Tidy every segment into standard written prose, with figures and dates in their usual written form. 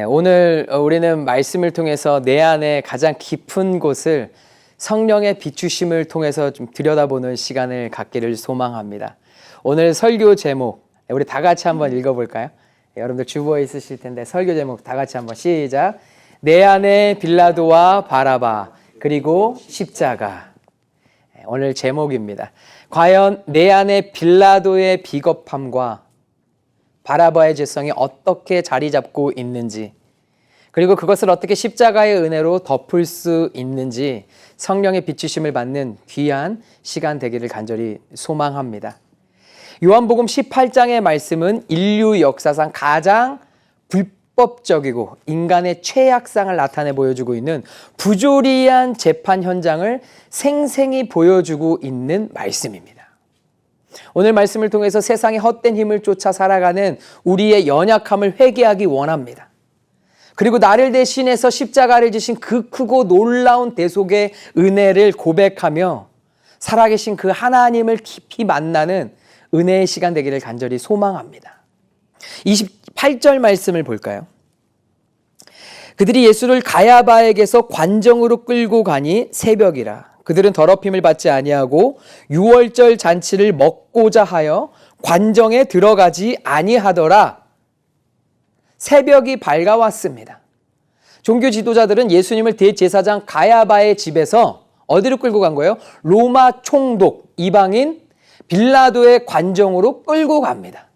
오늘 우리는 말씀을 통해서 내 안에 가장 깊은 곳을 성령의 비추심을 통해서 좀 들여다보는 시간을 갖기를 소망합니다. 오늘 설교 제목 우리 다 같이 한번 읽어볼까요? 여러분들 주보에 있으실 텐데 설교 제목 다 같이 한번 시작. 내 안에 빌라도와 바라바 그리고 십자가. 오늘 제목입니다. 과연 내 안에 빌라도의 비겁함과 바라바의 죄성이 어떻게 자리 잡고 있는지, 그리고 그것을 어떻게 십자가의 은혜로 덮을 수 있는지 성령의 비추심을 받는 귀한 시간 되기를 간절히 소망합니다. 요한복음 18장의 말씀은 인류 역사상 가장 불법적이고 인간의 최악상을 나타내 보여주고 있는 부조리한 재판 현장을 생생히 보여주고 있는 말씀입니다. 오늘 말씀을 통해서 세상의 헛된 힘을 쫓아 살아가는 우리의 연약함을 회개하기 원합니다. 그리고 나를 대신해서 십자가를 지신 그 크고 놀라운 대속의 은혜를 고백하며 살아계신 그 하나님을 깊이 만나는 은혜의 시간 되기를 간절히 소망합니다. 28절 말씀을 볼까요? 그들이 예수를 가야바에게서 관정으로 끌고 가니 새벽이라. 그들은 더럽힘을 받지 아니하고 유월절 잔치를 먹고자 하여 관정에 들어가지 아니하더라. 새벽이 밝아왔습니다. 종교 지도자들은 예수님을 대제사장 가야바의 집에서 어디로 끌고 간 거예요? 로마 총독 이방인 빌라도의 관정으로 끌고 갑니다.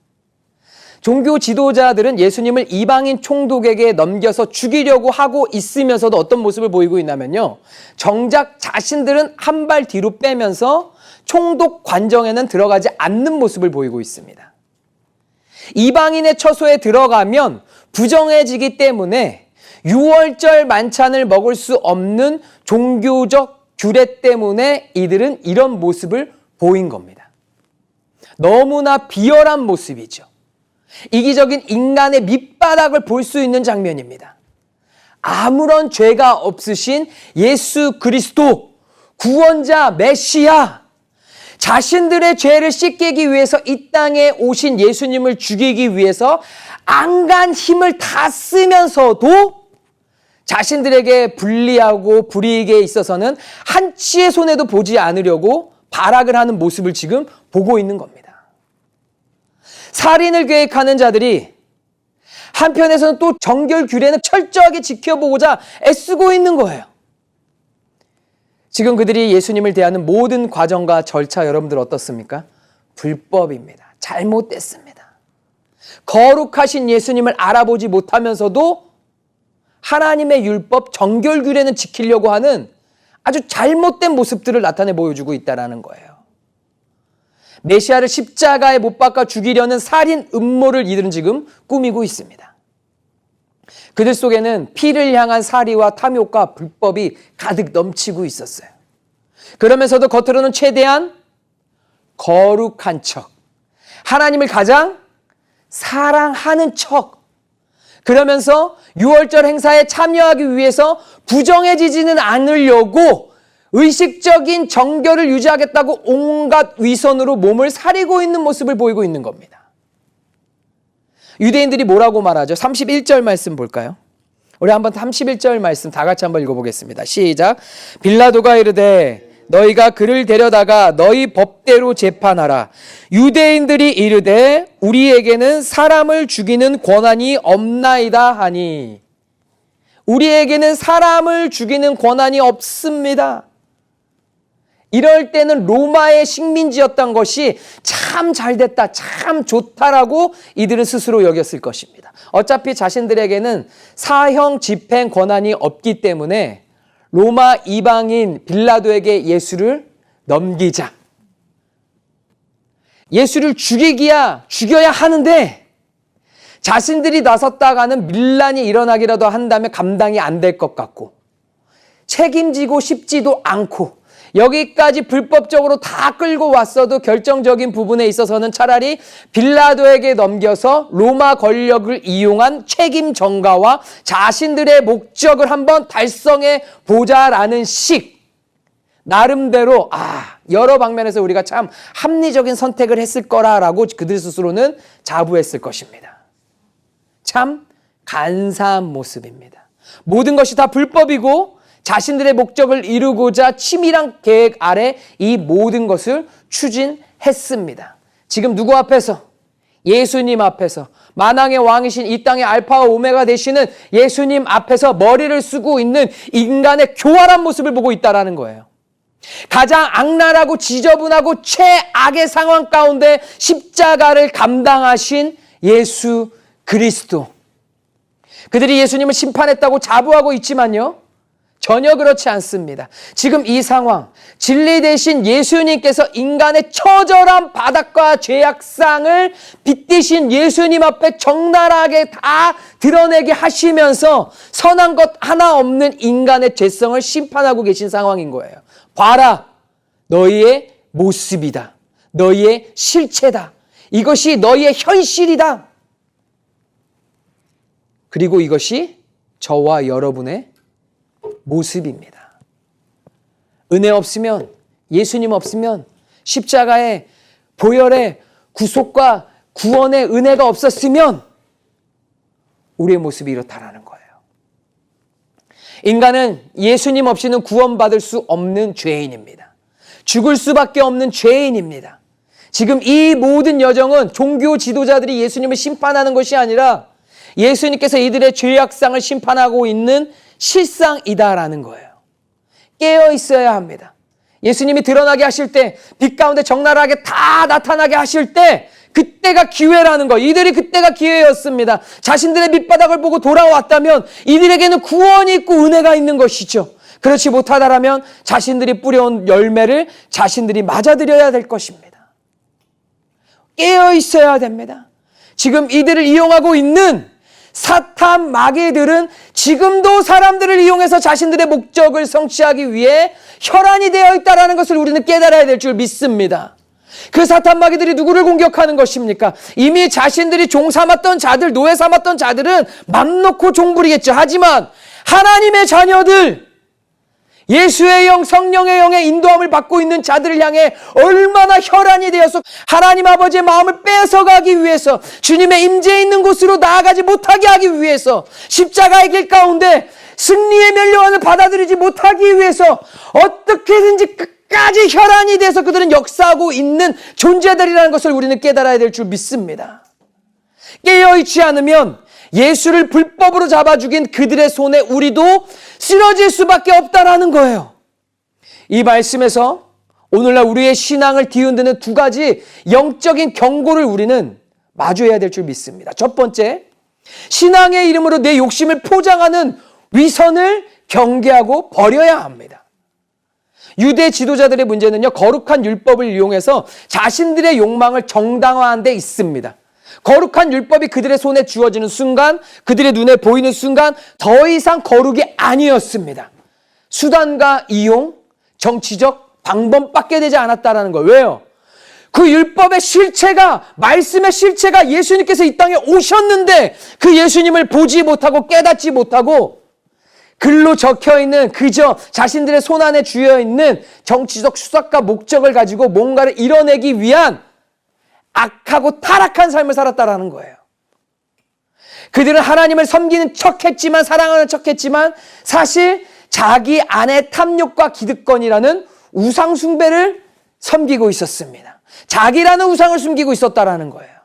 종교 지도자들은 예수님을 이방인 총독에게 넘겨서 죽이려고 하고 있으면서도 어떤 모습을 보이고 있냐면요, 정작 자신들은 한 발 뒤로 빼면서 총독 관정에는 들어가지 않는 모습을 보이고 있습니다. 이방인의 처소에 들어가면 부정해지기 때문에 유월절 만찬을 먹을 수 없는 종교적 규례 때문에 이들은 이런 모습을 보인 겁니다. 너무나 비열한 모습이죠. 이기적인 인간의 밑바닥을 볼 수 있는 장면입니다. 아무런 죄가 없으신 예수 그리스도, 구원자 메시아, 자신들의 죄를 씻기기 위해서 이 땅에 오신 예수님을 죽이기 위해서 안간 힘을 다 쓰면서도 자신들에게 불리하고 불이익에 있어서는 한치의 손해도 보지 않으려고 발악을 하는 모습을 지금 보고 있는 겁니다. 살인을 계획하는 자들이 한편에서는 또 정결 규례는 철저하게 지켜보고자 애쓰고 있는 거예요. 지금 그들이 예수님을 대하는 모든 과정과 절차 여러분들 어떻습니까? 불법입니다. 잘못됐습니다. 거룩하신 예수님을 알아보지 못하면서도 하나님의 율법 정결 규례는 지키려고 하는 아주 잘못된 모습들을 나타내 보여주고 있다는 거예요. 메시아를 십자가에 못 박아 죽이려는 살인 음모를 이들은 지금 꾸미고 있습니다. 그들 속에는 피를 향한 살이와 탐욕과 불법이 가득 넘치고 있었어요. 그러면서도 겉으로는 최대한 거룩한 척, 하나님을 가장 사랑하는 척, 그러면서 유월절 행사에 참여하기 위해서 부정해지지는 않으려고 의식적인 정결을 유지하겠다고 온갖 위선으로 몸을 사리고 있는 모습을 보이고 있는 겁니다. 유대인들이 뭐라고 말하죠? 31절 말씀 볼까요? 우리 한번 31절 말씀 다 같이 한번 읽어보겠습니다. 시작. 빌라도가 이르되 너희가 그를 데려다가 너희 법대로 재판하라. 유대인들이 이르되 우리에게는 사람을 죽이는 권한이 없나이다 하니. 우리에게는 사람을 죽이는 권한이 없습니다. 이럴 때는 로마의 식민지였던 것이 참 잘됐다, 참 좋다라고 이들은 스스로 여겼을 것입니다. 어차피 자신들에게는 사형 집행 권한이 없기 때문에 로마 이방인 빌라도에게 예수를 넘기자. 예수를 죽여야 하는데 자신들이 나섰다가는 밀란이 일어나기라도 한다면 감당이 안 될 것 같고 책임지고 싶지도 않고 여기까지 불법적으로 다 끌고 왔어도 결정적인 부분에 있어서는 차라리 빌라도에게 넘겨서 로마 권력을 이용한 책임 전가와 자신들의 목적을 한번 달성해 보자라는 식, 나름대로 여러 방면에서 우리가 참 합리적인 선택을 했을 거라고 그들 스스로는 자부했을 것입니다. 참 간사한 모습입니다. 모든 것이 다 불법이고 자신들의 목적을 이루고자 치밀한 계획 아래 이 모든 것을 추진했습니다. 지금 누구 앞에서? 예수님 앞에서, 만왕의 왕이신 이 땅의 알파와 오메가 되시는 예수님 앞에서 머리를 쓰고 있는 인간의 교활한 모습을 보고 있다는 거예요. 가장 악랄하고 지저분하고 최악의 상황 가운데 십자가를 감당하신 예수 그리스도. 그들이 예수님을 심판했다고 자부하고 있지만요, 전혀 그렇지 않습니다. 지금 이 상황, 진리 대신 예수님께서 인간의 처절한 바닥과 죄악상을 빗대신 예수님 앞에 적나라하게 다 드러내게 하시면서 선한 것 하나 없는 인간의 죄성을 심판하고 계신 상황인 거예요. 봐라, 너희의 모습이다. 너희의 실체다. 이것이 너희의 현실이다. 그리고 이것이 저와 여러분의 모습입니다. 은혜 없으면, 예수님 없으면, 십자가의 보혈의 구속과 구원의 은혜가 없었으면 우리의 모습이 이렇다라는 거예요. 인간은 예수님 없이는 구원받을 수 없는 죄인입니다. 죽을 수밖에 없는 죄인입니다. 지금 이 모든 여정은 종교 지도자들이 예수님을 심판하는 것이 아니라 예수님께서 이들의 죄악상을 심판하고 있는 실상이다라는 거예요. 깨어 있어야 합니다. 예수님이 드러나게 하실 때, 빛 가운데 적나라하게 다 나타나게 하실 때, 그때가 기회라는 거예요. 이들이 그때가 기회였습니다. 자신들의 밑바닥을 보고 돌아왔다면 이들에게는 구원이 있고 은혜가 있는 것이죠. 그렇지 못하다라면 자신들이 뿌려온 열매를 자신들이 맞아들여야 될 것입니다. 깨어 있어야 됩니다. 지금 이들을 이용하고 있는 사탄 마귀들은 지금도 사람들을 이용해서 자신들의 목적을 성취하기 위해 혈안이 되어 있다는 것을 우리는 깨달아야 될 줄 믿습니다. 그 사탄 마귀들이 누구를 공격하는 것입니까? 이미 자신들이 종 삼았던 자들, 노예 삼았던 자들은 맘 놓고 종 부리겠죠. 하지만 하나님의 자녀들, 예수의 영, 성령의 영의 인도함을 받고 있는 자들을 향해 얼마나 혈안이 되어서 하나님 아버지의 마음을 뺏어가기 위해서, 주님의 임재에 있는 곳으로 나아가지 못하게 하기 위해서, 십자가의 길 가운데 승리의 면류관을 받아들이지 못하기 위해서 어떻게든지 끝까지 혈안이 돼서 그들은 역사하고 있는 존재들이라는 것을 우리는 깨달아야 될 줄 믿습니다. 깨어있지 않으면 예수를 불법으로 잡아 죽인 그들의 손에 우리도 쓰러질 수밖에 없다라는 거예요. 이 말씀에서 오늘날 우리의 신앙을 뒤흔드는 두 가지 영적인 경고를 우리는 마주해야 될 줄 믿습니다. 첫 번째, 신앙의 이름으로 내 욕심을 포장하는 위선을 경계하고 버려야 합니다. 유대 지도자들의 문제는요, 거룩한 율법을 이용해서 자신들의 욕망을 정당화한 데 있습니다. 거룩한 율법이 그들의 손에 주어지는 순간, 그들의 눈에 보이는 순간 더 이상 거룩이 아니었습니다. 수단과 이용, 정치적 방법밖에 되지 않았다는 거예요. 왜요? 그 율법의 실체가, 말씀의 실체가 예수님께서 이 땅에 오셨는데 그 예수님을 보지 못하고 깨닫지 못하고 글로 적혀있는 그저 자신들의 손안에 쥐어있는 정치적 수사과 목적을 가지고 뭔가를 이뤄내기 위한 악하고 타락한 삶을 살았다라는 거예요. 그들은 하나님을 섬기는 척했지만, 사랑하는 척했지만 사실 자기 안에 탐욕과 기득권이라는 우상 숭배를 섬기고 있었습니다. 자기라는 우상을 숨기고 있었다라는 거예요.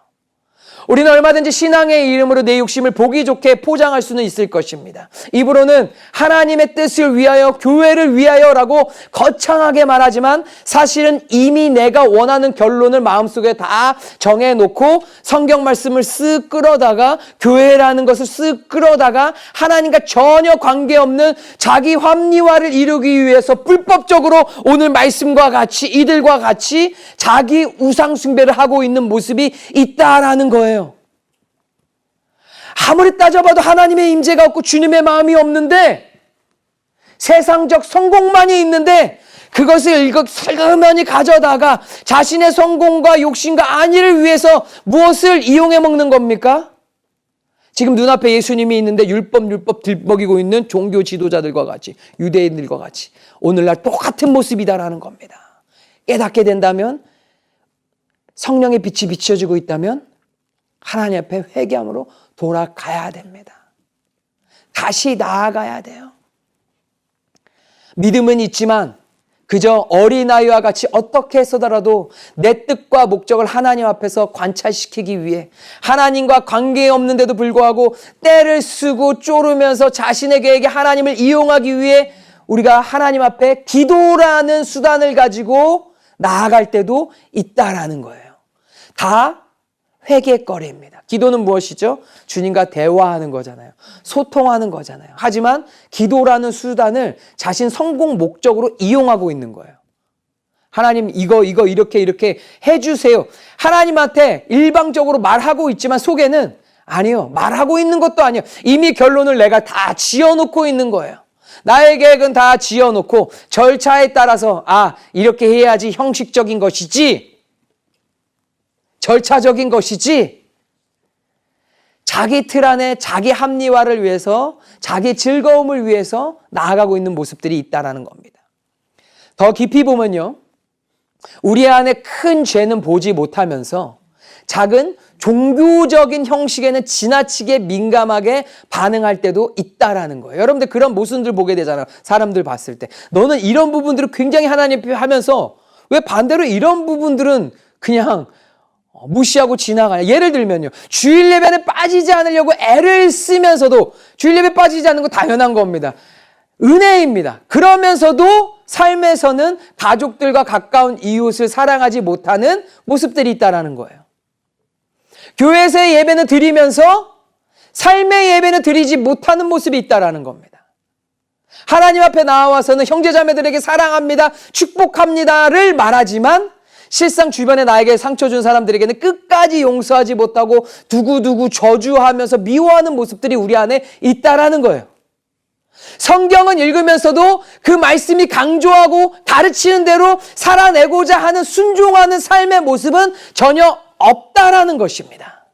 우리는 얼마든지 신앙의 이름으로 내 욕심을 보기 좋게 포장할 수는 있을 것입니다. 입으로는 하나님의 뜻을 위하여, 교회를 위하여라고 거창하게 말하지만 사실은 이미 내가 원하는 결론을 마음속에 다 정해놓고 성경 말씀을 쓱 끌어다가, 교회라는 것을 쓱 끌어다가 하나님과 전혀 관계없는 자기 합리화를 이루기 위해서 불법적으로 오늘 말씀과 같이, 이들과 같이 자기 우상 숭배를 하고 있는 모습이 있다라는 거예요. 아무리 따져봐도 하나님의 임재가 없고 주님의 마음이 없는데, 세상적 성공만이 있는데 그것을 슬그머니 가져다가 자신의 성공과 욕심과 안위를 위해서 무엇을 이용해 먹는 겁니까? 지금 눈앞에 예수님이 있는데 율법 들먹이고 있는 종교 지도자들과 같이, 유대인들과 같이 오늘날 똑같은 모습이다라는 겁니다. 깨닫게 된다면, 성령의 빛이 비춰지고 있다면 하나님 앞에 회개함으로 돌아가야 됩니다. 다시 나아가야 돼요. 믿음은 있지만 그저 어린아이와 같이 어떻게 해서더라도 내 뜻과 목적을 하나님 앞에서 관찰시키기 위해 하나님과 관계없는데도 불구하고 때를 쓰고 쪼르면서 자신의 계획에 하나님을 이용하기 위해 우리가 하나님 앞에 기도라는 수단을 가지고 나아갈 때도 있다라는 거예요. 다 회개거리입니다. 기도는 무엇이죠? 주님과 대화하는 거잖아요. 소통하는 거잖아요. 하지만 기도라는 수단을 자신 성공 목적으로 이용하고 있는 거예요. 하나님 이거 이렇게 해주세요. 하나님한테 일방적으로 말하고 있지만 속에는 아니요. 말하고 있는 것도 아니에요. 이미 결론을 내가 다 지어놓고 있는 거예요. 나의 계획은 다 지어놓고 절차에 따라서 이렇게 해야지 형식적인 것이지 절차적인 것이지 자기 틀 안에 자기 합리화를 위해서 자기 즐거움을 위해서 나아가고 있는 모습들이 있다는 겁니다. 더 깊이 보면요. 우리 안에 큰 죄는 보지 못하면서 작은 종교적인 형식에는 지나치게 민감하게 반응할 때도 있다라는 거예요. 여러분들 그런 모습들 보게 되잖아요. 사람들 봤을 때. 너는 이런 부분들을 굉장히 하나님 앞에 하면서 왜 반대로 이런 부분들은 그냥 무시하고 지나가냐. 예를 들면요. 주일 예배는 빠지지 않으려고 애를 쓰면서도 주일 예배 빠지지 않는 거 당연한 겁니다. 은혜입니다. 그러면서도 삶에서는 가족들과 가까운 이웃을 사랑하지 못하는 모습들이 있다는 거예요. 교회에서의 예배는 드리면서 삶의 예배는 드리지 못하는 모습이 있다는 겁니다. 하나님 앞에 나와서는 형제자매들에게 사랑합니다, 축복합니다를 말하지만 실상 주변에 나에게 상처 준 사람들에게는 끝까지 용서하지 못하고 두고두고 저주하면서 미워하는 모습들이 우리 안에 있다라는 거예요. 성경은 읽으면서도 그 말씀이 강조하고 가르치는 대로 살아내고자 하는 순종하는 삶의 모습은 전혀 없다라는 것입니다.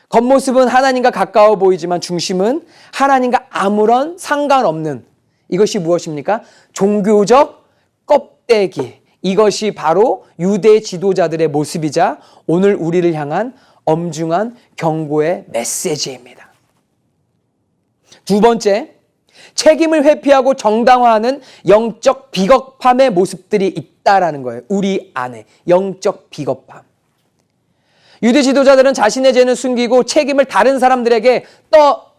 겉모습은 하나님과 가까워 보이지만 중심은 하나님과 아무런 상관없는 이것이 무엇입니까? 종교적 껍데기. 이것이 바로 유대 지도자들의 모습이자 오늘 우리를 향한 엄중한 경고의 메시지입니다. 두 번째, 책임을 회피하고 정당화하는 영적 비겁함의 모습들이 있다라는 거예요. 우리 안에 영적 비겁함. 유대 지도자들은 자신의 죄는 숨기고 책임을 다른 사람들에게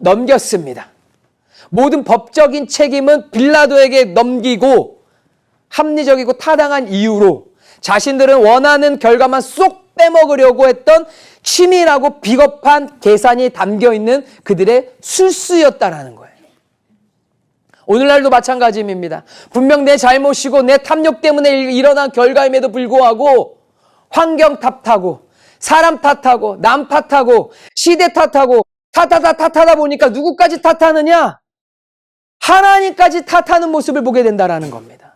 떠넘겼습니다. 모든 법적인 책임은 빌라도에게 넘기고 합리적이고 타당한 이유로 자신들은 원하는 결과만 쏙 빼먹으려고 했던 치밀하고 비겁한 계산이 담겨있는 그들의 술수였다라는 거예요. 오늘날도 마찬가지입니다. 분명 내 잘못이고 내 탐욕 때문에 일어난 결과임에도 불구하고 환경 탓하고 사람 탓하고 남 탓하고 시대 탓하고 탓하다 보니까 누구까지 탓하느냐? 하나님까지 탓하는 모습을 보게 된다는 겁니다.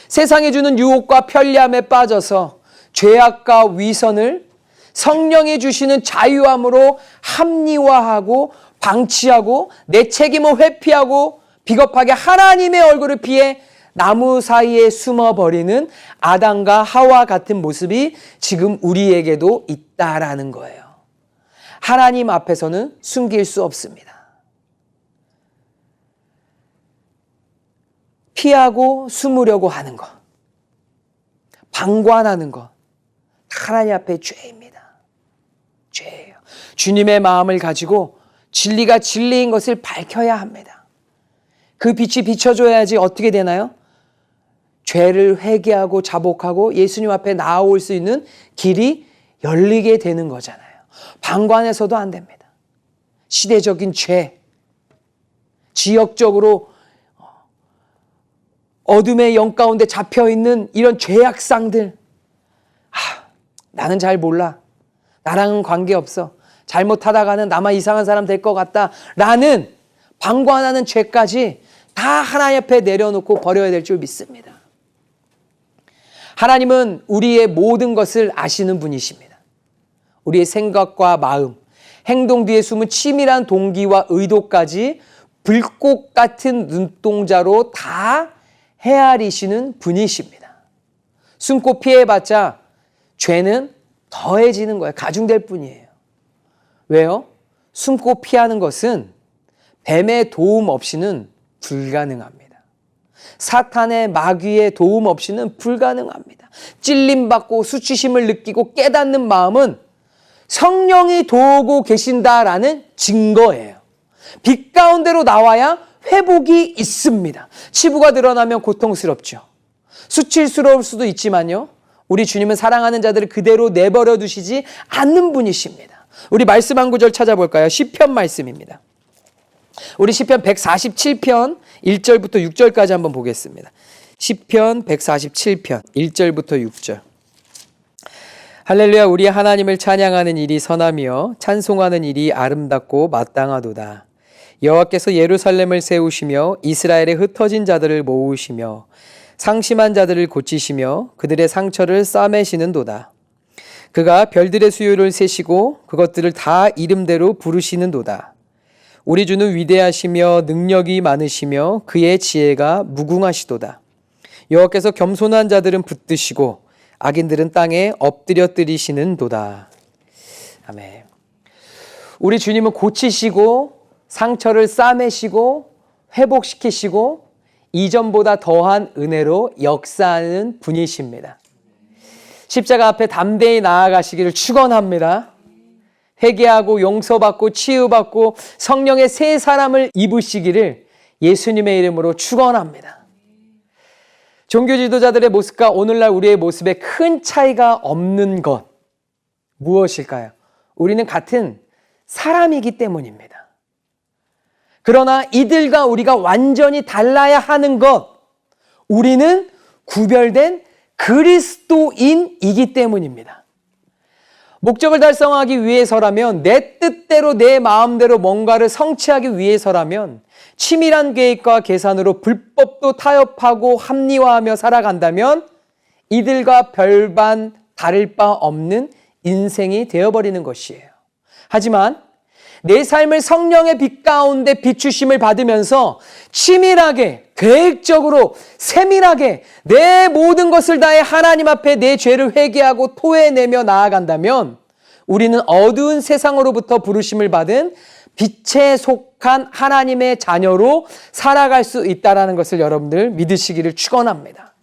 세상이 주는 유혹과 편리함에 빠져서 죄악과 위선을 성령이 주시는 자유함으로 합리화하고 방치하고 내 책임을 회피하고 비겁하게 하나님의 얼굴을 피해 나무 사이에 숨어버리는 아담과 하와 같은 모습이 지금 우리에게도 있다라는 거예요. 하나님 앞에서는 숨길 수 없습니다. 피하고 숨으려고 하는 것, 방관하는 것, 하나님 앞에 죄입니다. 죄예요. 주님의 마음을 가지고 진리가 진리인 것을 밝혀야 합니다. 그 빛이 비춰줘야지 어떻게 되나요? 죄를 회개하고 자복하고 예수님 앞에 나아올 수 있는 길이 열리게 되는 거잖아요. 방관해서도 안 됩니다. 시대적인 죄, 지역적으로 어둠의 영 가운데 잡혀있는 이런 죄악상들, 나는 잘 몰라. 나랑은 관계없어. 잘못하다가는 나만 이상한 사람 될 것 같다. 라는 방관하는 죄까지 다 하나님 앞에 내려놓고 버려야 될 줄 믿습니다. 하나님은 우리의 모든 것을 아시는 분이십니다. 우리의 생각과 마음, 행동 뒤에 숨은 치밀한 동기와 의도까지 불꽃 같은 눈동자로 다 헤아리시는 분이십니다. 숨고 피해봤자 죄는 더해지는 거예요. 가중될 뿐이에요. 왜요? 숨고 피하는 것은 뱀의 도움 없이는 불가능합니다. 사탄의 마귀의 도움 없이는 불가능합니다. 찔림받고 수치심을 느끼고 깨닫는 마음은 성령이 도우고 계신다라는 증거예요. 빛 가운데로 나와야 회복이 있습니다. 치부가 드러나면 고통스럽죠. 수치스러울 수도 있지만요. 우리 주님은 사랑하는 자들을 그대로 내버려 두시지 않는 분이십니다. 우리 말씀 한 구절 찾아볼까요? 시편 말씀입니다. 우리 시편 147편 1절부터 6절까지 한번 보겠습니다. 시편 147편 1절부터 6절. 할렐루야, 우리 하나님을 찬양하는 일이 선하며 찬송하는 일이 아름답고 마땅하도다. 여호와께서 예루살렘을 세우시며 이스라엘의 흩어진 자들을 모으시며 상심한 자들을 고치시며 그들의 상처를 싸매시는도다. 그가 별들의 수요를 세시고 그것들을 다 이름대로 부르시는도다. 우리 주는 위대하시며 능력이 많으시며 그의 지혜가 무궁하시도다. 여호와께서 겸손한 자들은 붙드시고 악인들은 땅에 엎드려뜨리시는도다. 아멘. 우리 주님은 고치시고 상처를 싸매시고 회복시키시고 이전보다 더한 은혜로 역사하는 분이십니다. 십자가 앞에 담대히 나아가시기를 축원합니다. 회개하고 용서받고 치유받고 성령의 새 사람을 입으시기를 예수님의 이름으로 축원합니다. 종교 지도자들의 모습과 오늘날 우리의 모습에 큰 차이가 없는 것 무엇일까요? 우리는 같은 사람이기 때문입니다. 그러나 이들과 우리가 완전히 달라야 하는 것, 우리는 구별된 그리스도인이기 때문입니다. 목적을 달성하기 위해서라면, 내 뜻대로 내 마음대로 뭔가를 성취하기 위해서라면 치밀한 계획과 계산으로 불법도 타협하고 합리화하며 살아간다면 이들과 별반 다를 바 없는 인생이 되어버리는 것이에요. 하지만 내 삶을 성령의 빛 가운데 비추심을 받으면서 치밀하게, 계획적으로, 세밀하게 내 모든 것을 다해 하나님 앞에 내 죄를 회개하고 토해내며 나아간다면 우리는 어두운 세상으로부터 부르심을 받은 빛에 속한 하나님의 자녀로 살아갈 수 있다는 것을 여러분들 믿으시기를 축원합니다.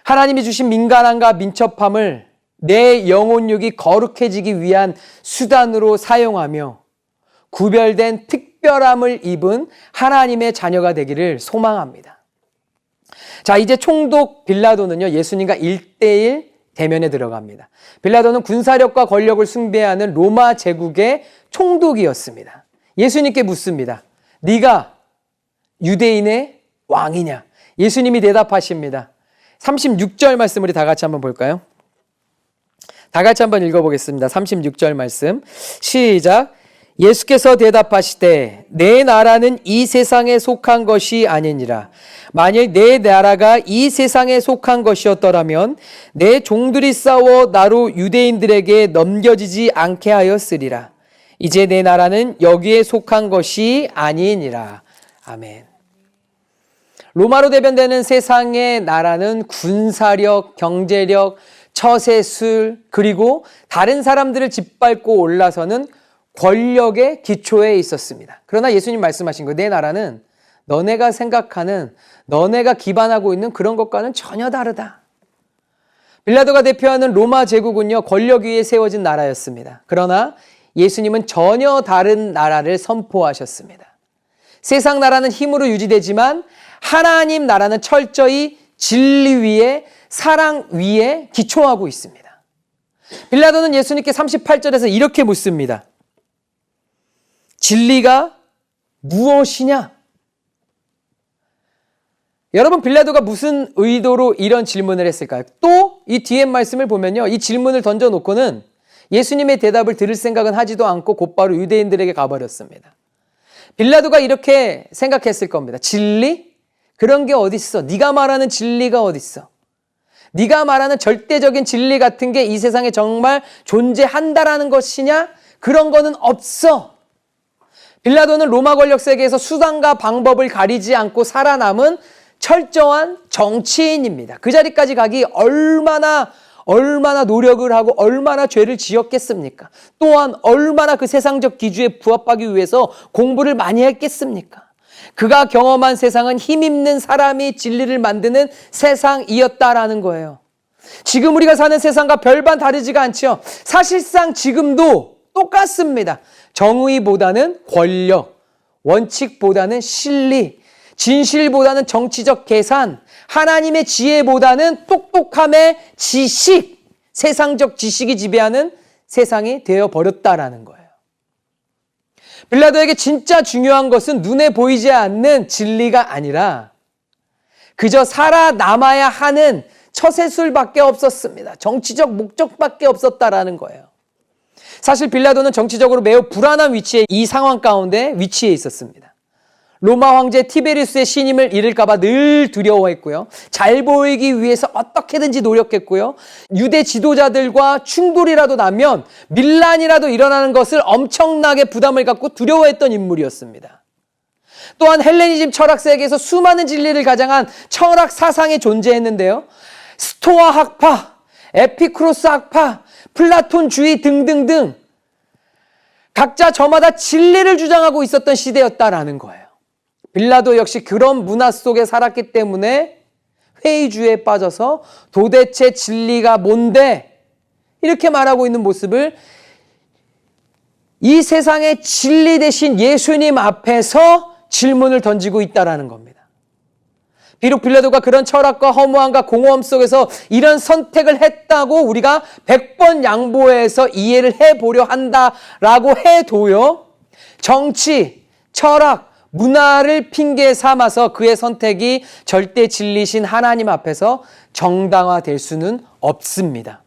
하나님이 주신 민간함과 민첩함을 내 영혼육이 거룩해지기 위한 수단으로 사용하며 구별된 특별함을 입은 하나님의 자녀가 되기를 소망합니다. 자, 이제 총독 빌라도는요, 예수님과 1대1 대면에 들어갑니다. 빌라도는 군사력과 권력을 숭배하는 로마 제국의 총독이었습니다. 예수님께 묻습니다. 네가 유대인의 왕이냐? 예수님이 대답하십니다. 36절 말씀 우리 다 같이 한번 볼까요? 다 같이 한번 읽어보겠습니다. 36절 말씀 시작. 예수께서 대답하시되 내 나라는 이 세상에 속한 것이 아니니라. 만일 내 나라가 이 세상에 속한 것이었더라면 내 종들이 싸워 나로 유대인들에게 넘겨지지 않게 하였으리라. 이제 내 나라는 여기에 속한 것이 아니니라. 아멘. 로마로 대변되는 세상의 나라는 군사력, 경제력, 처세술, 그리고 다른 사람들을 짓밟고 올라서는 권력의 기초에 있었습니다. 그러나 예수님 말씀하신 거, 내 나라는 너네가 생각하는, 너네가 기반하고 있는 그런 것과는 전혀 다르다. 빌라도가 대표하는 로마 제국은요, 권력 위에 세워진 나라였습니다. 그러나 예수님은 전혀 다른 나라를 선포하셨습니다. 세상 나라는 힘으로 유지되지만 하나님 나라는 철저히 진리 위에, 사랑 위에 기초하고 있습니다. 빌라도는 예수님께 38절에서 이렇게 묻습니다. 진리가 무엇이냐? 여러분, 빌라도가 무슨 의도로 이런 질문을 했을까요? 또 이 뒤에 말씀을 보면요, 이 질문을 던져놓고는 예수님의 대답을 들을 생각은 하지도 않고 곧바로 유대인들에게 가버렸습니다. 빌라도가 이렇게 생각했을 겁니다. 진리? 그런 게 어딨어? 네가 말하는 진리가 어딨어? 네가 말하는 절대적인 진리 같은 게 이 세상에 정말 존재한다라는 것이냐? 그런 거는 없어. 빌라도는 로마 권력 세계에서 수단과 방법을 가리지 않고 살아남은 철저한 정치인입니다. 그 자리까지 가기 얼마나 얼마나 노력을 하고 얼마나 죄를 지었겠습니까? 또한 얼마나 그 세상적 기준에 부합하기 위해서 공부를 많이 했겠습니까? 그가 경험한 세상은 힘있는 사람이 진리를 만드는 세상이었다라는 거예요. 지금 우리가 사는 세상과 별반 다르지가 않죠. 사실상 지금도 똑같습니다. 정의보다는 권력, 원칙보다는 실리, 진실보다는 정치적 계산, 하나님의 지혜보다는 똑똑함의 지식, 세상적 지식이 지배하는 세상이 되어버렸다라는 거예요. 빌라도에게 진짜 중요한 것은 눈에 보이지 않는 진리가 아니라 그저 살아남아야 하는 처세술밖에 없었습니다. 정치적 목적밖에 없었다라는 거예요. 사실 빌라도는 정치적으로 매우 불안한 위치에 이 상황 가운데 위치해 있었습니다. 로마 황제 티베리우스의 신임을 잃을까 봐 늘 두려워했고요. 잘 보이기 위해서 어떻게든지 노력했고요. 유대 지도자들과 충돌이라도 나면 밀란이라도 일어나는 것을 엄청나게 부담을 갖고 두려워했던 인물이었습니다. 또한 헬레니즘 철학 세계에서 수많은 진리를 가장한 철학 사상이 존재했는데요. 스토아 학파, 에피쿠로스 학파, 플라톤주의 등등등 각자 저마다 진리를 주장하고 있었던 시대였다라는 거예요. 빌라도 역시 그런 문화 속에 살았기 때문에 회의주의에 빠져서 도대체 진리가 뭔데? 이렇게 말하고 있는 모습을 이 세상의 진리 대신 예수님 앞에서 질문을 던지고 있다라는 겁니다. 비록 빌라도가 그런 철학과 허무함과 공허함 속에서 이런 선택을 했다고 우리가 100번 양보해서 이해를 해보려 한다라고 해도요. 정치, 철학, 문화를 핑계 삼아서 그의 선택이 절대 진리신 하나님 앞에서 정당화될 수는 없습니다.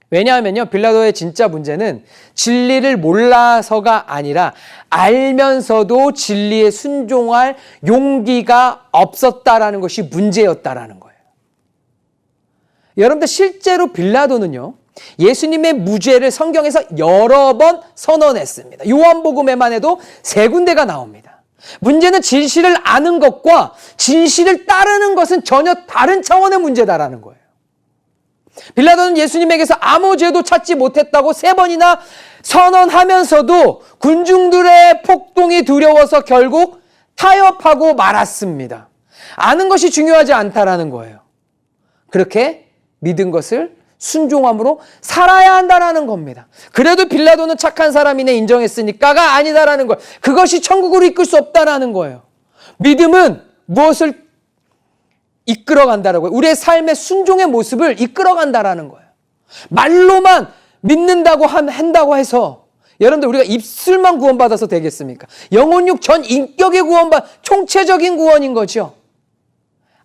왜냐하면요, 빌라도의 진짜 문제는 진리를 몰라서가 아니라 알면서도 진리에 순종할 용기가 없었다라는 것이 문제였다라는 거예요. 여러분들 실제로 빌라도는요, 예수님의 무죄를 성경에서 여러 번 선언했습니다. 요한복음에만 해도 3군데가 나옵니다. 문제는 진실을 아는 것과 진실을 따르는 것은 전혀 다른 차원의 문제다라는 거예요. 빌라도는 예수님에게서 아무 죄도 찾지 못했다고 3번이나 선언하면서도 군중들의 폭동이 두려워서 결국 타협하고 말았습니다. 아는 것이 중요하지 않다라는 거예요. 그렇게 믿은 것을 순종함으로 살아야 한다라는 겁니다. 그래도 빌라도는 착한 사람이네 인정했으니까가 아니다라는 거예요. 그것이 천국으로 이끌 수 없다라는 거예요. 믿음은 무엇을 이끌어간다라고요? 우리의 삶의 순종의 모습을 이끌어간다라는 거예요. 말로만 믿는다고 한다고 해서 여러분들 우리가 입술만 구원받아서 되겠습니까? 영혼육 전 인격의 총체적인 구원인 거죠.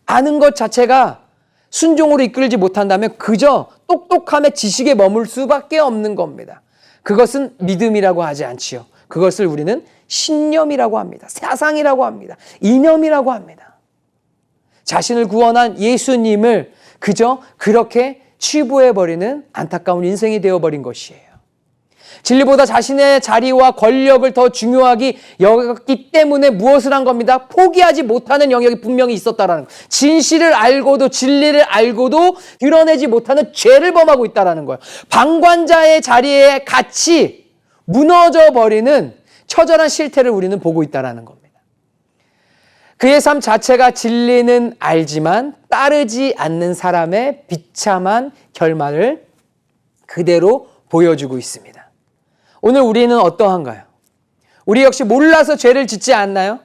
아는 것 자체가 순종으로 이끌지 못한다면 그저 똑똑함의 지식에 머물 수밖에 없는 겁니다. 그것은 믿음이라고 하지 않지요. 그것을 우리는 신념이라고 합니다. 사상이라고 합니다. 이념이라고 합니다. 자신을 구원한 예수님을 그저 그렇게 취부해버리는 안타까운 인생이 되어버린 것이에요. 진리보다 자신의 자리와 권력을 더 중요하게 여겼기 때문에 무엇을 한 겁니다? 포기하지 못하는 영역이 분명히 있었다라는 거예요. 진실을 알고도 진리를 알고도 드러내지 못하는 죄를 범하고 있다라는 거예요. 방관자의 자리에 같이 무너져 버리는 처절한 실태를 우리는 보고 있다라는 겁니다. 그의 삶 자체가 진리는 알지만 따르지 않는 사람의 비참한 결말을 그대로 보여주고 있습니다. 오늘 우리는 어떠한가요? 우리 역시 몰라서 죄를 짓지 않나요?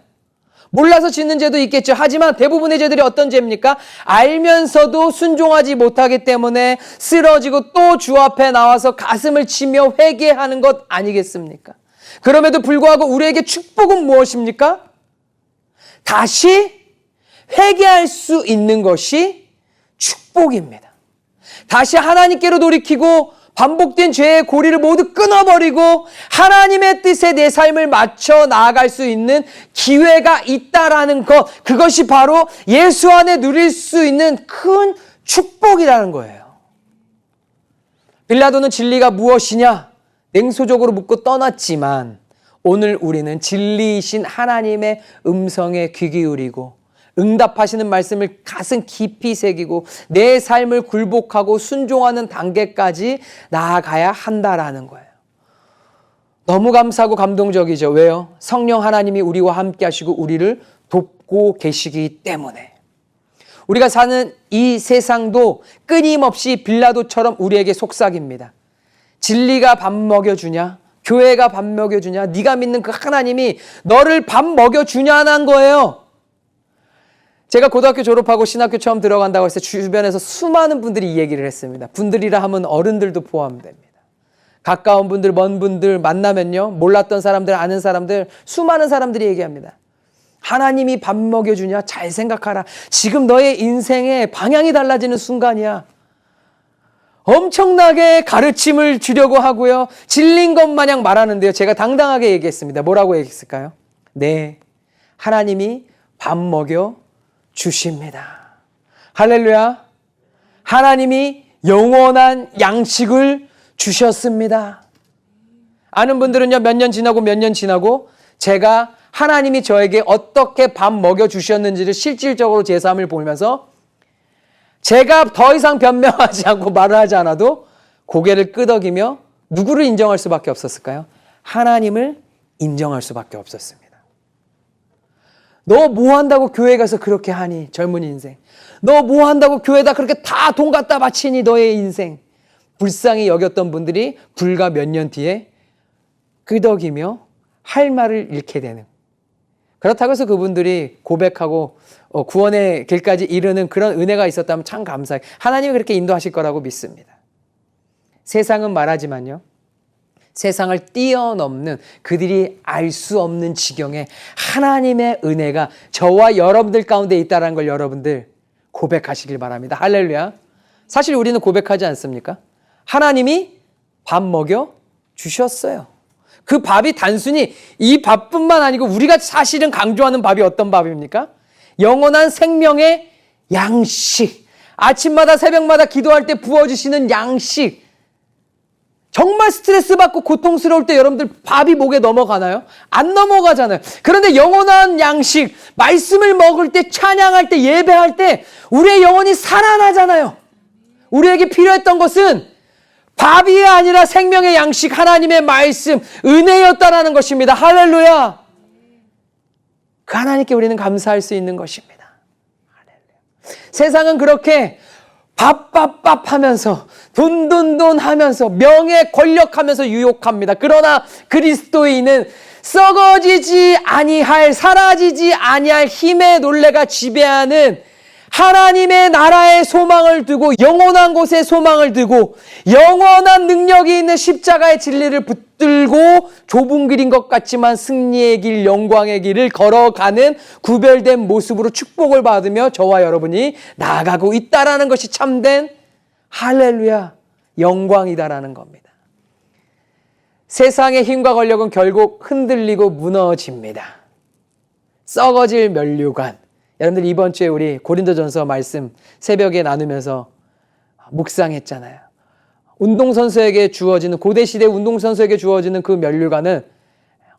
몰라서 짓는 죄도 있겠죠. 하지만 대부분의 죄들이 어떤 죄입니까? 알면서도 순종하지 못하기 때문에 쓰러지고 또 주 앞에 나와서 가슴을 치며 회개하는 것 아니겠습니까? 그럼에도 불구하고 우리에게 축복은 무엇입니까? 다시 회개할 수 있는 것이 축복입니다. 다시 하나님께로 돌이키고 반복된 죄의 고리를 모두 끊어버리고 하나님의 뜻에 내 삶을 맞춰 나아갈 수 있는 기회가 있다라는 것, 그것이 바로 예수 안에 누릴 수 있는 큰 축복이라는 거예요. 빌라도는 진리가 무엇이냐 냉소적으로 묻고 떠났지만 오늘 우리는 진리이신 하나님의 음성에 귀 기울이고 응답하시는 말씀을 가슴 깊이 새기고 내 삶을 굴복하고 순종하는 단계까지 나아가야 한다라는 거예요. 너무 감사하고 감동적이죠. 왜요? 성령 하나님이 우리와 함께 하시고 우리를 돕고 계시기 때문에. 우리가 사는 이 세상도 끊임없이 빌라도처럼 우리에게 속삭입니다. 진리가 밥 먹여주냐? 교회가 밥 먹여주냐? 네가 믿는 그 하나님이 너를 밥 먹여주냐는 거예요. 제가 고등학교 졸업하고 신학교 처음 들어간다고 했을 때 주변에서 수많은 분들이 이 얘기를 했습니다. 분들이라 하면 어른들도 포함됩니다. 가까운 분들, 먼 분들 만나면요. 몰랐던 사람들, 아는 사람들, 수많은 사람들이 얘기합니다. 하나님이 밥 먹여주냐? 잘 생각하라. 지금 너의 인생의 방향이 달라지는 순간이야. 엄청나게 가르침을 주려고 하고요. 질린 것 마냥 말하는데요. 제가 당당하게 얘기했습니다. 뭐라고 얘기했을까요? 네, 하나님이 밥 먹여 주십니다. 할렐루야. 하나님이 영원한 양식을 주셨습니다. 아는 분들은요, 몇 년 지나고 제가 하나님이 저에게 어떻게 밥 먹여주셨는지를 실질적으로 제 삶을 보면서 제가 더 이상 변명하지 않고 말을 하지 않아도 고개를 끄덕이며 누구를 인정할 수밖에 없었을까요? 하나님을 인정할 수밖에 없었습니다. 너 뭐 한다고 교회 가서 그렇게 하니? 젊은 인생. 너 뭐 한다고 교회에다 그렇게 다 돈 갖다 바치니? 너의 인생. 불쌍히 여겼던 분들이 불과 몇 년 뒤에 끄덕이며 할 말을 잃게 되는. 그렇다고 해서 그분들이 고백하고 구원의 길까지 이르는 그런 은혜가 있었다면 참 감사해요. 하나님이 그렇게 인도하실 거라고 믿습니다. 세상은 말하지만요. 세상을 뛰어넘는 그들이 알 수 없는 지경에 하나님의 은혜가 저와 여러분들 가운데 있다는 걸 여러분들 고백하시길 바랍니다. 할렐루야. 사실 우리는 고백하지 않습니까? 하나님이 밥 먹여 주셨어요. 그 밥이 단순히 이 밥뿐만 아니고 우리가 사실은 강조하는 밥이 어떤 밥입니까? 영원한 생명의 양식. 아침마다 새벽마다 기도할 때 부어주시는 양식. 정말 스트레스 받고 고통스러울 때 여러분들 밥이 목에 넘어가나요? 안 넘어가잖아요. 그런데 영원한 양식, 말씀을 먹을 때, 찬양할 때, 예배할 때 우리의 영혼이 살아나잖아요. 우리에게 필요했던 것은 밥이 아니라 생명의 양식, 하나님의 말씀, 은혜였다라는 것입니다. 할렐루야. 그 하나님께 우리는 감사할 수 있는 것입니다. 할렐루야. 세상은 그렇게 밥 하면서 돈 하면서 명예 권력하면서 유혹합니다. 그러나 그리스도인은 썩어지지 아니할, 사라지지 아니할 힘의 논리가 지배하는 하나님의 나라에 소망을 두고 영원한 곳에 소망을 두고 영원한 능력이 있는 십자가의 진리를 붙들고 좁은 길인 것 같지만 승리의 길, 영광의 길을 걸어가는 구별된 모습으로 축복을 받으며 저와 여러분이 나아가고 있다라는 것이 참된 할렐루야 영광이다라는 겁니다. 세상의 힘과 권력은 결국 흔들리고 무너집니다. 썩어질 면류관. 여러분들 이번 주에 우리 고린도전서 말씀 새벽에 나누면서 묵상했잖아요. 운동선수에게 주어지는, 고대시대 운동선수에게 주어지는 그 면류관은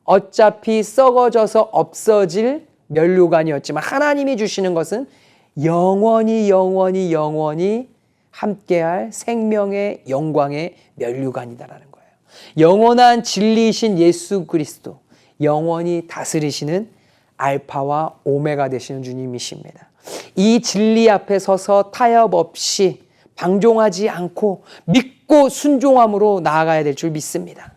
어차피 썩어져서 없어질 면류관이었지만 하나님이 주시는 것은 영원히 함께할 생명의 영광의 면류관이다라는 거예요. 영원한 진리이신 예수 그리스도, 영원히 다스리시는 알파와 오메가 되시는 주님이십니다. 이 진리 앞에 서서 타협 없이 방종하지 않고 믿고 순종함으로 나아가야 될 줄 믿습니다.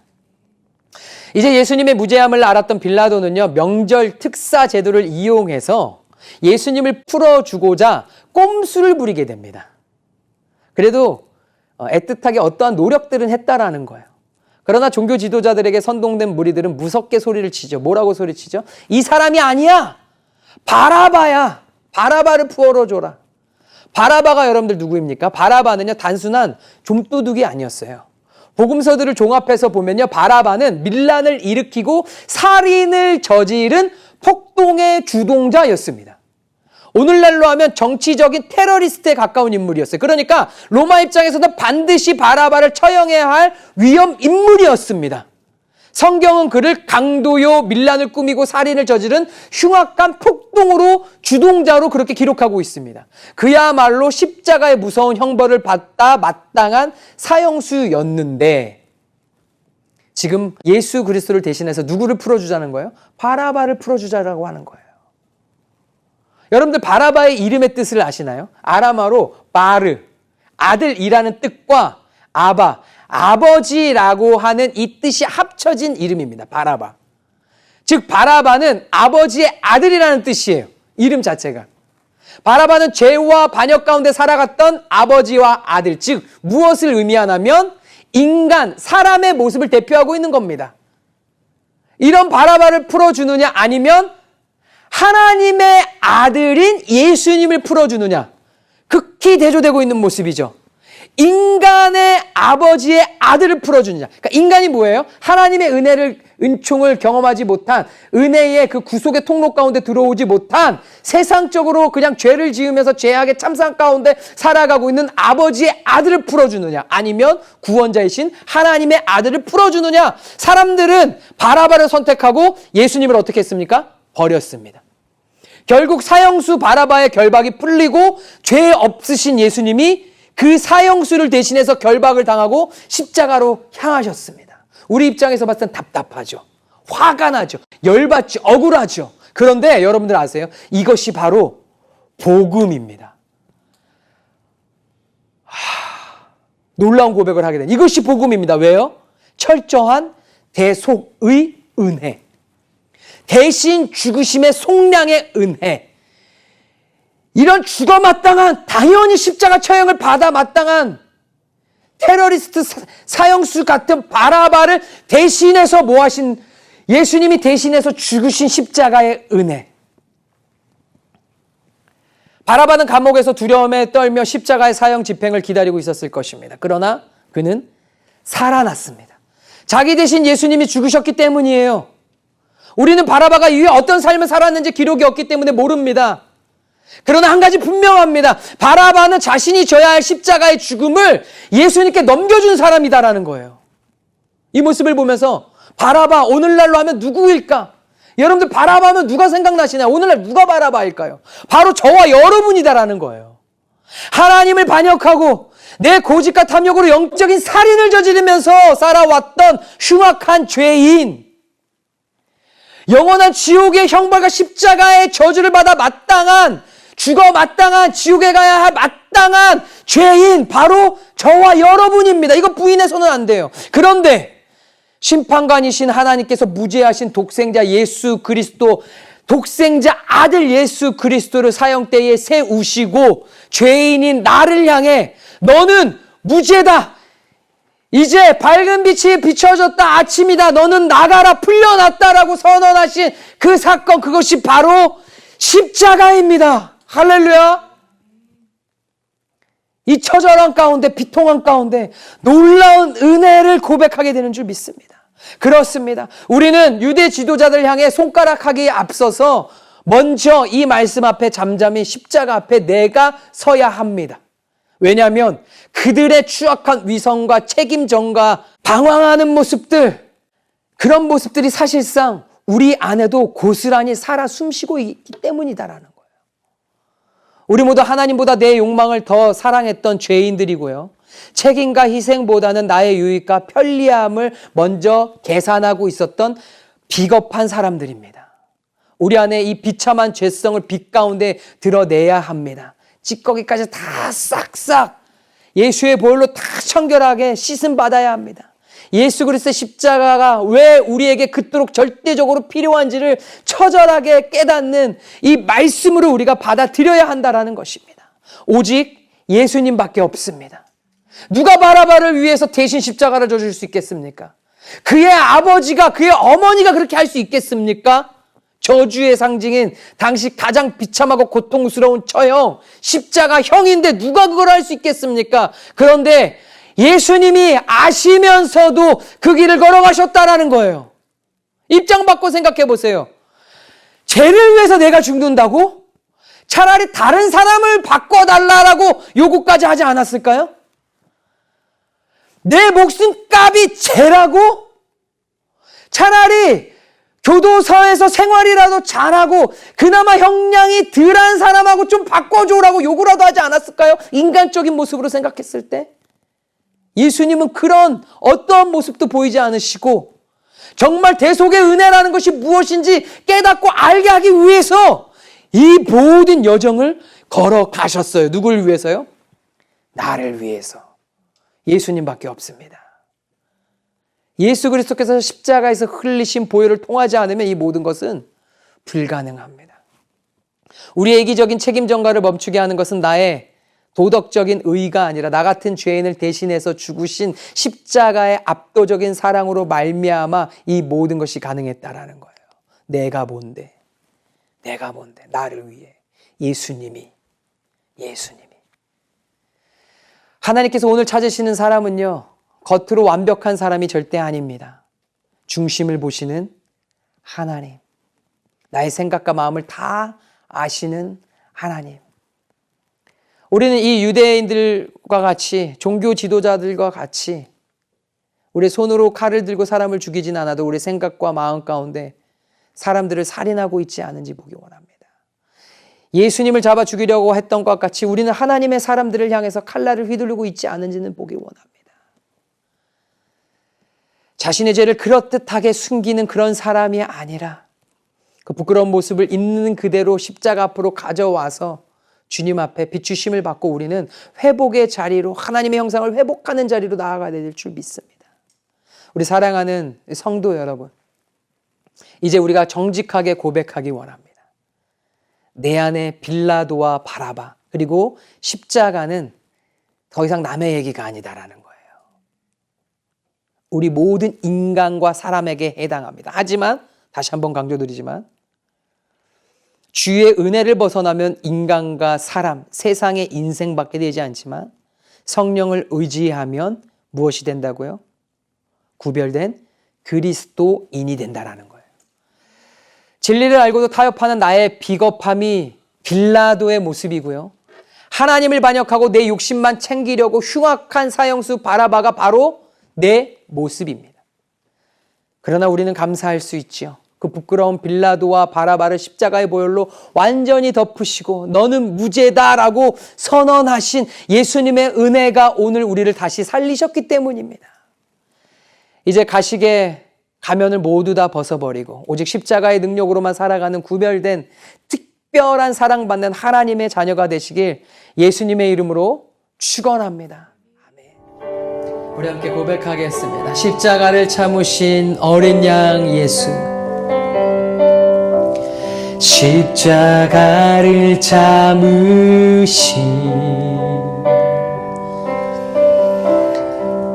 이제 예수님의 무죄함을 알았던 빌라도는요, 명절 특사 제도를 이용해서 예수님을 풀어주고자 꼼수를 부리게 됩니다. 그래도 애틋하게 어떠한 노력들은 했다라는 거예요. 그러나 종교 지도자들에게 선동된 무리들은 무섭게 소리를 치죠. 뭐라고 소리치죠? 이 사람이 아니야. 바라바야. 바라바를 풀어줘라. 바라바가 여러분들 누구입니까? 바라바는요, 단순한 좀도둑이 아니었어요. 복음서들을 종합해서 보면요, 바라바는 밀란을 일으키고 살인을 저지른 폭동의 주동자였습니다. 오늘날로 하면 정치적인 테러리스트에 가까운 인물이었어요. 그러니까 로마 입장에서는 반드시 바라바를 처형해야 할 위험 인물이었습니다. 성경은 그를 강도요, 밀란을 꾸미고 살인을 저지른 흉악한 폭동으로 주동자로 그렇게 기록하고 있습니다. 그야말로 십자가의 무서운 형벌을 받다 마땅한 사형수였는데 지금 예수 그리스도를 대신해서 누구를 풀어주자는 거예요? 바라바를 풀어주자라고 하는 거예요. 여러분들 바라바의 이름의 뜻을 아시나요? 아람어로 바르, 아들이라는 뜻과 아바, 아버지라고 하는 이 뜻이 합쳐진 이름입니다. 바라바. 즉 바라바는 아버지의 아들이라는 뜻이에요. 이름 자체가. 바라바는 죄와 반역 가운데 살아갔던 아버지와 아들, 즉 무엇을 의미하냐면 인간, 사람의 모습을 대표하고 있는 겁니다. 이런 바라바를 풀어주느냐 아니면 하나님의 아들인 예수님을 풀어주느냐, 극히 대조되고 있는 모습이죠. 인간의 아버지의 아들을 풀어주느냐. 그러니까 인간이 뭐예요? 하나님의 은총을 경험하지 못한, 은혜의 그 구속의 통로 가운데 들어오지 못한, 세상적으로 그냥 죄를 지으면서 죄악의 참상 가운데 살아가고 있는 아버지의 아들을 풀어주느냐, 아니면 구원자이신 하나님의 아들을 풀어주느냐. 사람들은 바라바를 선택하고 예수님을 어떻게 했습니까? 버렸습니다. 결국 사형수 바라바의 결박이 풀리고 죄 없으신 예수님이 그 사형수를 대신해서 결박을 당하고 십자가로 향하셨습니다. 우리 입장에서 봤을 땐 답답하죠. 화가 나죠. 열받죠. 억울하죠. 그런데 여러분들 아세요? 이것이 바로 복음입니다. 놀라운 고백을 하게 된 이것이 복음입니다. 왜요? 철저한 대속의 은혜. 대신 죽으심의 속량의 은혜. 이런 죽어 마땅한, 당연히 십자가 처형을 받아 마땅한 테러리스트 사형수 같은 바라바를 대신해서 뭐 하신, 예수님이 대신해서 죽으신 십자가의 은혜. 바라바는 감옥에서 두려움에 떨며 십자가의 사형 집행을 기다리고 있었을 것입니다. 그러나 그는 살아났습니다. 자기 대신 예수님이 죽으셨기 때문이에요. 우리는 바라바가 이후에 어떤 삶을 살았는지 기록이 없기 때문에 모릅니다. 그러나 한 가지 분명합니다. 바라바는 자신이 져야 할 십자가의 죽음을 예수님께 넘겨준 사람이다라는 거예요. 이 모습을 보면서 바라바, 오늘날로 하면 누구일까? 여러분들 바라바 하면 누가 생각나시나요? 오늘날 누가 바라바일까요? 바로 저와 여러분이다라는 거예요. 하나님을 반역하고 내 고집과 탐욕으로 영적인 살인을 저지르면서 살아왔던 흉악한 죄인, 영원한 지옥의 형벌과 십자가의 저주를 받아 마땅한, 죽어 마땅한, 지옥에 가야 할 마땅한 죄인, 바로 저와 여러분입니다. 이거 부인해서는 안 돼요. 그런데 심판관이신 하나님께서 무죄하신 독생자 예수 그리스도, 독생자 아들 예수 그리스도를 사형대에 세우시고 죄인인 나를 향해 너는 무죄다, 이제 밝은 빛이 비춰졌다, 아침이다, 너는 나가라, 풀려났다라고 선언하신 그 사건, 그것이 바로 십자가입니다. 할렐루야. 이 처절한 가운데, 비통한 가운데 놀라운 은혜를 고백하게 되는 줄 믿습니다. 그렇습니다. 우리는 유대 지도자들 향해 손가락하기에 앞서서 먼저 이 말씀 앞에 잠잠히 십자가 앞에 내가 서야 합니다. 왜냐하면 그들의 추악한 위선과 책임전과 방황하는 모습들, 그런 모습들이 사실상 우리 안에도 고스란히 살아 숨쉬고 있기 때문이다라는 거예요. 우리 모두 하나님보다 내 욕망을 더 사랑했던 죄인들이고요. 책임과 희생보다는 나의 유익과 편리함을 먼저 계산하고 있었던 비겁한 사람들입니다. 우리 안에 이 비참한 죄성을 빛 가운데 드러내야 합니다. 찌꺼기까지 다 싹싹 예수의 보혈로 다 청결하게 씻음 받아야 합니다. 예수 그리스도의 십자가가 왜 우리에게 그토록 절대적으로 필요한지를 처절하게 깨닫는 이 말씀으로 우리가 받아들여야 한다는 것입니다. 오직 예수님밖에 없습니다. 누가 바라바를 위해서 대신 십자가를 져줄 수 있겠습니까? 그의 아버지가, 그의 어머니가 그렇게 할 수 있겠습니까? 저주의 상징인 당시 가장 비참하고 고통스러운 처형, 십자가형인데 누가 그걸 할 수 있겠습니까? 그런데 예수님이 아시면서도 그 길을 걸어가셨다라는 거예요. 입장 바꿔 생각해 보세요. 죄를 위해서 내가 죽는다고? 차라리 다른 사람을 바꿔달라고 요구까지 하지 않았을까요? 내 목숨값이 죄라고? 차라리 교도소에서 생활이라도 잘하고 그나마 형량이 덜한 사람하고 좀 바꿔줘라고 요구라도 하지 않았을까요? 인간적인 모습으로 생각했을 때 예수님은 그런 어떠한 모습도 보이지 않으시고 정말 대속의 은혜라는 것이 무엇인지 깨닫고 알게 하기 위해서 이 모든 여정을 걸어가셨어요. 누굴 위해서요? 나를 위해서. 예수님밖에 없습니다. 예수 그리스도께서 십자가에서 흘리신 보혈을 통하지 않으면 이 모든 것은 불가능합니다. 우리의 이기적인 책임 전가를 멈추게 하는 것은 나의 도덕적인 의의가 아니라 나 같은 죄인을 대신해서 죽으신 십자가의 압도적인 사랑으로 말미암아 이 모든 것이 가능했다라는 거예요. 내가 뭔데? 나를 위해 예수님이. 하나님께서 오늘 찾으시는 사람은요, 겉으로 완벽한 사람이 절대 아닙니다. 중심을 보시는 하나님, 나의 생각과 마음을 다 아시는 하나님. 우리는 이 유대인들과 같이, 종교 지도자들과 같이 우리 손으로 칼을 들고 사람을 죽이진 않아도 우리 생각과 마음 가운데 사람들을 살인하고 있지 않은지 보기 원합니다. 예수님을 잡아 죽이려고 했던 것 같이 우리는 하나님의 사람들을 향해서 칼날을 휘두르고 있지 않은지는 보기 원합니다. 자신의 죄를 그럴듯하게 숨기는 그런 사람이 아니라 그 부끄러운 모습을 있는 그대로 십자가 앞으로 가져와서 주님 앞에 비추심을 받고 우리는 회복의 자리로, 하나님의 형상을 회복하는 자리로 나아가야 될 줄 믿습니다. 우리 사랑하는 성도 여러분, 이제 우리가 정직하게 고백하기 원합니다. 내 안에 빌라도와 바라바, 그리고 십자가는 더 이상 남의 얘기가 아니다라는 거예요. 우리 모든 인간과 사람에게 해당합니다. 하지만 다시 한번 강조드리지만 주의 은혜를 벗어나면 인간과 사람, 세상의 인생밖에 되지 않지만 성령을 의지하면 무엇이 된다고요? 구별된 그리스도인이 된다라는 거예요. 진리를 알고도 타협하는 나의 비겁함이 빌라도의 모습이고요. 하나님을 반역하고 내 욕심만 챙기려고 흉악한 사형수 바라바가 바로 내 모습입니다. 그러나 우리는 감사할 수 있지요. 그 부끄러운 빌라도와 바라바를 십자가의 보혈로 완전히 덮으시고 너는 무죄다라고 선언하신 예수님의 은혜가 오늘 우리를 다시 살리셨기 때문입니다. 이제 가시게 가면을 모두 다 벗어버리고 오직 십자가의 능력으로만 살아가는 구별된 특별한 사랑받는 하나님의 자녀가 되시길 예수님의 이름으로 축원합니다. 아멘. 우리 함께 고백하겠습니다. 십자가를 참으신 어린 양 예수, 십자가를 참으신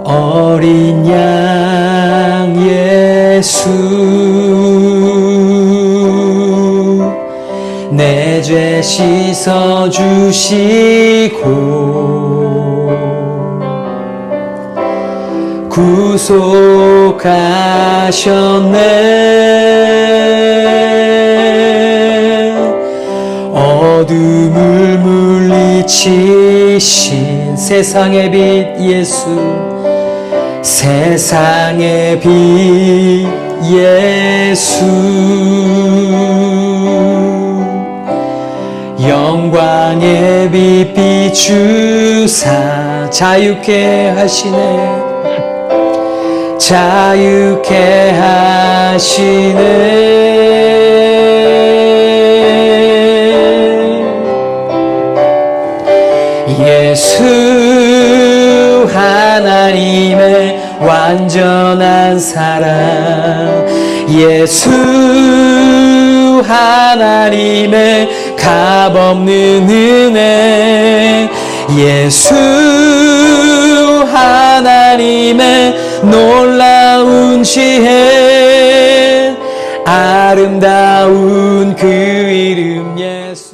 어린 양 예수, 내 죄 씻어주시고 구속하셨네. 어둠을 물리치신 세상의 빛 예수, 세상의 빛 예수, 영광의 빛 비추사 자유케 하시네. 자유케 하시네. 예수 하나님의 완전한 사랑, 예수 하나님의 값없는 은혜, 예수 하나님의 놀라운 지혜, 아름다운 그 이름 예수.